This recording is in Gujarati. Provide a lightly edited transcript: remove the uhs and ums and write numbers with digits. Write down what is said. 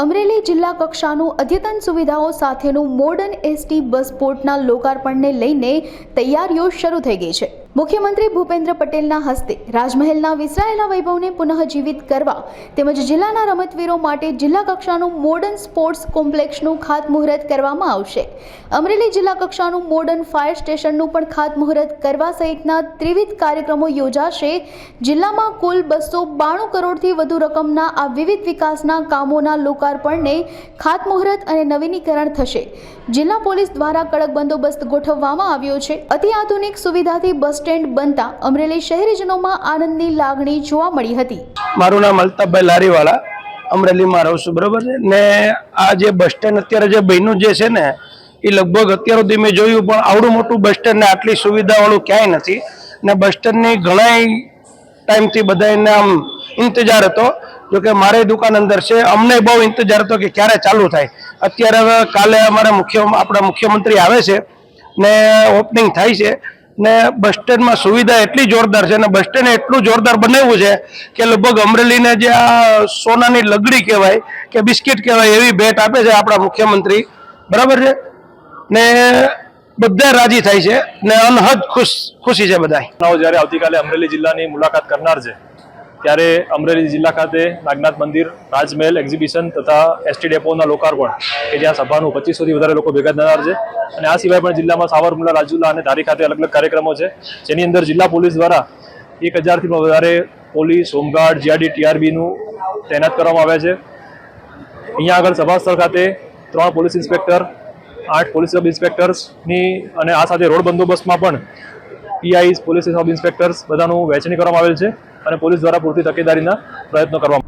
અમરેલી જિલ્લા કક્ષાનું અદ્યતન સુવિધાઓ સાથેનું મોડર્ન એસટી બસ પોર્ટના લોકાર્પણને લઈને તૈયારીઓ શરૂ થઈ ગઈ છે। મુખ્યમંત્રી ભૂપેન્દ્ર પટેલના હસ્તે રાજમહેલના વિસરાયેલા વૈભવને પુનઃજીવિત કરવા તેમજ જિલ્લાના રમતવીરો માટે જિલ્લા કક્ષાનું મોડર્ન સ્પોર્ટ્સ કોમ્પ્લેક્સનું ખાતમુહૂર્ત કરવામાં આવશે। અમરેલી જિલ્લા કક્ષાનું મોડર્ન ફાયર સ્ટેશનનું પણ ખાતમુહૂર્ત કરવા સહિતના ત્રિવિધ કાર્યક્રમો યોજાશે। જિલ્લામાં કુલ 292 કરોડથી વધુ રકમના આ વિવિધ વિકાસના કામોના લોકાર્પણને ખાતમુહૂર્ત અને નવીનીકરણ થશે। જિલ્લા પોલીસ દ્વારા કડક બંદોબસ્ત ગોઠવવામાં આવ્યો છે। અતિ આધુનિક સુવિધાથી બસ સ્ટેન્ડ બનતા અમરેલી શહેરીજનોમાં આનંદની લાગણી જોવા મળી હતી। મારું નામ અલ્તાફભાઈ લારીવાળા અમરેલીમાં રહું છું, બરોબર છે ને। આ જે બસ સ્ટેન્ડ અત્યારે જે બન્યું જે છે ને એ લગભગ અત્યાર સુધી મેં જોયું પણ આવડું મોટું બસ સ્ટેન્ડ ને આટલી સુવિધાવાળું ક્યાંય નથી ને બસ સ્ટેન્ડની ઘણા ટાઈમથી બધાને આમ ઇંતજાર હતો। જો કે મારી દુકાન અંદર છે, અમને બહુ ઇંતજાર હતો કે ક્યારે ચાલુ થાય। અત્યારે હવે કાલે અમારા આપણા મુખ્યમંત્રી આવે છે ને ઓપનિંગ થાય છે ને બસ સ્ટેન્ડમાં સુવિધા એટલી જોરદાર છે ને બસ સ્ટેન્ડ એટલું જોરદાર બનાવ્યું છે કે લગભગ અમરેલીને જે આ સોનાની લગડી કહેવાય કે બિસ્કિટ કહેવાય એવી ભેટ આપે છે આપણા મુખ્યમંત્રી, બરાબર છે ને। બધા રાજી થાય છે ને અનહદ ખુશી છે બધા। જ્યારે આવતીકાલે અમરેલી જિલ્લાની મુલાકાત કરનાર છે ત્યારે અમરેલી જિલ્લા ખાતે નાગનાથ મંદિર, રાજમહેલ એક્ઝિબિશન તથા એસટી ડેપોના લોકાર્પણ કે જ્યાં સભાનું 2500થી વધારે લોકો ભેગા થનાર છે। અને આ સિવાય પણ જિલ્લામાં સાવરકુંડલા, રાજુલા અને ધારી ખાતે અલગ અલગ કાર્યક્રમો છે, જેની અંદર જિલ્લા પોલીસ દ્વારા 1000થી વધારે પોલીસ, હોમગાર્ડ, જીઆરડી, ટીઆરબીનું તૈનાત કરવામાં આવ્યા છે। અહીંયા આગળ સભા સ્થળ ખાતે 3 પોલીસ ઇન્સ્પેક્ટર, 8 પોલીસ સબ ઇન્સ્પેક્ટર્સની અને આ સાથે રોડ બંદોબસ્તમાં પણ પીઆઈ, પોલીસ સબ ઇન્સ્પેક્ટર્સ બધાનું વહેંચણી કરવામાં આવેલ છે અને પોલીસ દ્વારા પૂરતી તકેદારીના પ્રયત્નો કરવામાં